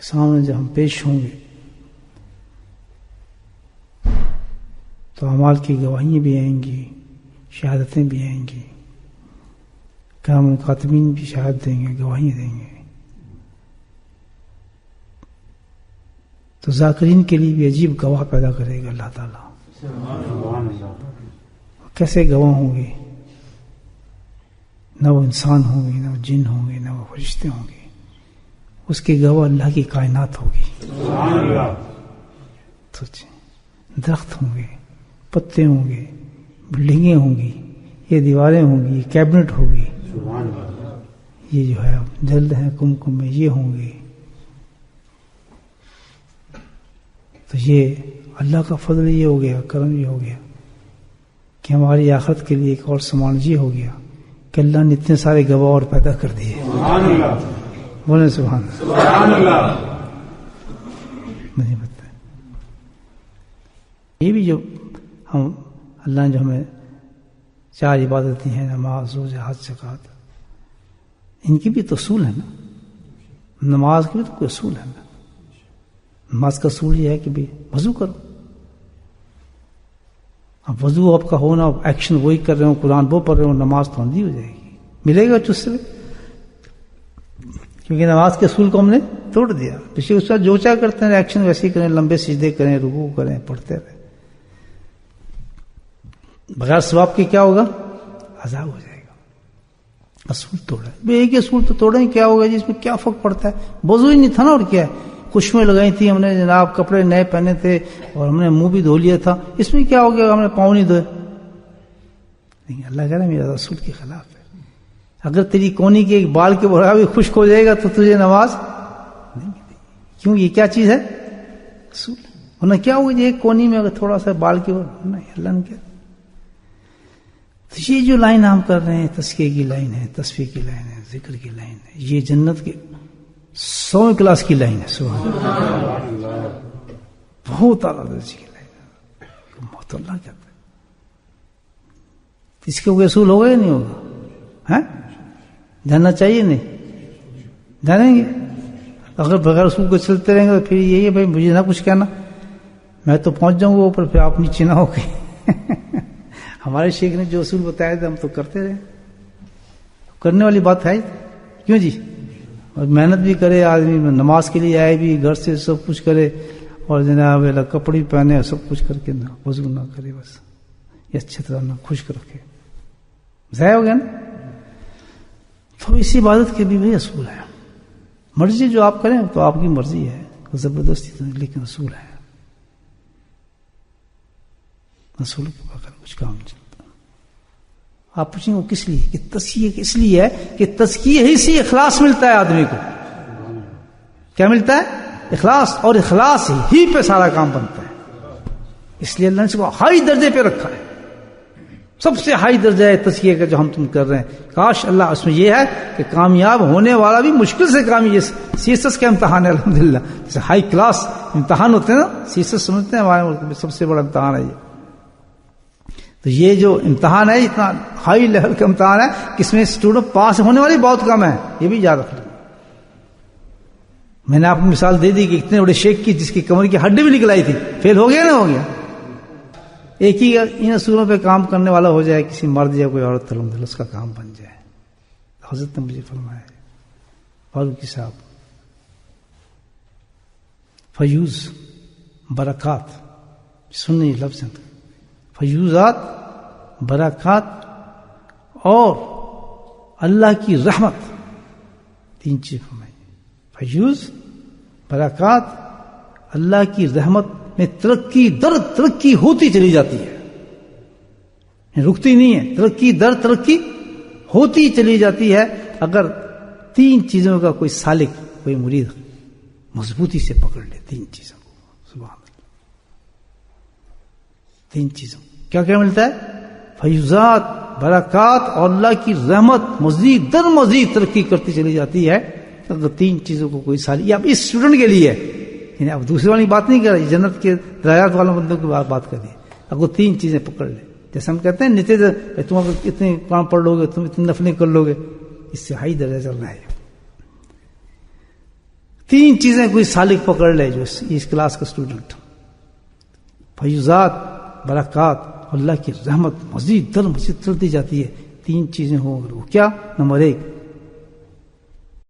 سامنے جب ہم پیش ہوں گے تو اعمال کی گواہیاں بھی آئیں گی، شہادتیں بھی آئیں گی، کرام کاتبین بھی شہادت دیں گے، گواہیاں دیں گے. تو ذاکرین کے لیے بھی عجیب گواہ پیدا کرے گا اللہ تعالیٰ. کیسے گواہ ہوں گے؟ نہ وہ انسان ہوں گے، نہ وہ جن ہوں گے، نہ وہ فرشتے ہوں گے. اس کے گواہ اللہ کی کائنات ہوگی. درخت ہوں گے، پتے ہوں گے، بلڈنگیں ہوں گی، یہ دیواریں ہوں گی، یہ کیبنٹ ہوگی، یہ جو ہے جلد ہیں کم میں یہ ہوں گے. تو یہ اللہ کا فضل یہ ہو گیا، کرم یہ ہو گیا کہ ہماری آخرت کے لیے ایک اور سامان یہ ہو گیا کہ اللہ نے اتنے سارے گواہ اور پیدا کر دیے. بولے سبحان اللہ. مجھے پتہ ہے یہ بھی جو ہم اللہ نے جو ہمیں 4 عبادتیں ہیں، نماز، روزہ، حج، زکوٰۃ، ان کی بھی تو اصول ہے نا. نماز کی بھی تو کوئی اصول ہے نا. نماز کا اصول یہ ہے کہ بھی وضو کرو. اب وضو آپ کا ہونا، ایکشن وہی کر رہے ہو، قرآن وہ پڑھ رہے ہو، نماز تو اندھی ہو جائے گی. ملے گا چس سے، کیونکہ نماز کے اصول کو ہم نے توڑ دیا. پچھلے اس کا جو چاہ کرتے ہیں ایکشن ویسے ہی کریں، لمبے سجدے کریں، رکوع کریں، پڑھتے رہیں. بغیر ثواب کے کیا ہوگا؟ عذاب ہو جائے گا. اصول توڑا ہے. ایک ہی اصول تو توڑیں، کیا ہوگا جی؟ اس میں کیا فرق پڑتا ہے؟ وضو ہی نہیں تھا نا، اور کیا ہے؟ خوشبوئیں لگائی تھی ہم نے جناب، کپڑے نئے پہنے تھے اور ہم نے منہ بھی دھو لیا تھا، اس میں کیا ہو گیا؟ ہم نے پاؤں نہیں دھوئے. نہیں، اللہ کہہ رہا ہے میرا رسول کے خلاف ہے. اگر تیری کونی کے ایک بال کے بڑھا بھی خشک ہو جائے گا تو تجھے نماز نہیں ملے. کیوں؟ یہ کیا چیز ہے؟ اصول. ورنہ کیا ہوگا جی ایک کونی میں اگر تھوڑا سا بال کے نہیں، اللہ نے کیا. تو یہ جو لائن ہم کر رہے ہیں، تزکیے کی لائن ہے، تصفیہ کی لائن ہے، ذکر کی لائن ہے، یہ جنت کے 100 کلاس کی لائن ہے. سبحان اللہ. بہت اعلیٰ درجے کی لائن ہے. بہت اللہ کہتا ہے. اس کے کوئی اصول ہوگا یا نہیں ہوگا؟ جاننا چاہیے نہیں؟ جانیں گے. اگر بغیر اصول کو چلتے رہیں گے تو پھر یہی ہے بھائی مجھے نہ کچھ کہنا، میں تو پہنچ جاؤں گا اوپر، پھر آپ نیچے نہ ہو گئے. ہمارے شیخ نے جو اصول بتایا تھے ہم تو کرتے رہے. کرنے والی بات ہے کیوں جی؟ اور محنت بھی کرے آدمی، نماز کے لیے آئے بھی، گھر سے سب کچھ کرے، اور جناب کپڑے پہنے، سب کچھ کر کے نہ وضو نہ کرے، بس یہ اچھی طرح نہ خشک رکھے، ضائع ہو گیا نا. تو اسی عبادت کے بھی وہی اصول ہے. مرضی جو آپ کریں تو آپ کی مرضی ہے، زبردستی تو نہیں، لیکن اصول ہے. اصول کے بغیر کچھ کام نہیں چلتا. آپ پوچھیں گے کس لیے؟ کہ تزکیہ اس لیے ہے کہ تزکیہ ہی سے اخلاص ملتا ہے آدمی کو. کیا ملتا ہے؟ اخلاص. اور اخلاص ہی پہ سارا کام بنتا ہے. اس لیے اللہ نے اس کو ہائی درجے پہ رکھا ہے. سب سے ہائی درجہ ہے تزکیہ کا جو ہم تم کر رہے ہیں. کاش اللہ اس میں یہ ہے کہ کامیاب ہونے والا بھی مشکل سے کامیاب. CSS کا امتحان ہے الحمدللہ. جیسے ہائی کلاس امتحان ہوتے ہیں نا، CSS سمجھتے ہیں ہمارے ملک میں سب سے بڑا امتحان ہے یہ. تو یہ جو امتحان ہے اتنا ہائی لیول کا امتحان ہے کہ اس میں اسٹوڈنٹ پاس ہونے والی بہت کم ہے. یہ بھی یاد رکھ لیں. میں نے آپ کو مثال دے دی کہ اتنے بڑے شیخ کی جس کی کمر کی ہڈی بھی نکل آئی تھی، فیل ہو گیا نہ ہو گیا. ایک ہی ان اصولوں پہ کام کرنے والا ہو جائے، کسی مرد یا کوئی عورت الحمدللہ اس کا کام بن جائے. حضرت نے مجھے فرمایا ہے فاروقی صاحب، فیوز برکات سننے لفظ ہیں، فیوزات برکات اور اللہ کی رحمت، 3 چیز فرمائی. فیوز برکات اللہ کی رحمت میں ترقی در ترقی ہوتی چلی جاتی ہے، رکتی نہیں ہے. ترقی در ترقی ہوتی چلی جاتی ہے اگر 3 چیزوں کا کوئی سالک، کوئی مرید مضبوطی سے پکڑ لے. 3 چیزوں کو. سبحان اللہ. 3 چیزوں کیا کیا ملتا ہے؟ فیوزات برکات اور اللہ کی رحمت مزید در مزید ترقی کرتی چلی جاتی ہے اگر 3 چیزوں کو کوئی سالک. یہ اب اس اسٹوڈنٹ کے لیے ہے، یعنی اب دوسری والی بات نہیں کر رہی، جنت کے درجات والوں بندوں کی بات کر رہی ہے. اب وہ 3 چیزیں پکڑ لے. جیسے ہم کہتے ہیں نیچے تم اتنے کام پڑھ لو گے، تم اتنے نفلیں کر لو گے، اس سے ہائی درجہ چل رہا ہے. 3 چیزیں کوئی سالک پکڑ لے جو اس کلاس کا اسٹوڈنٹ، فیضات، برکات، اللہ کی رحمت مزید در مزید چلتی جاتی ہے. 3 چیزیں ہوں اگر وہ کیا؟ نمبر 1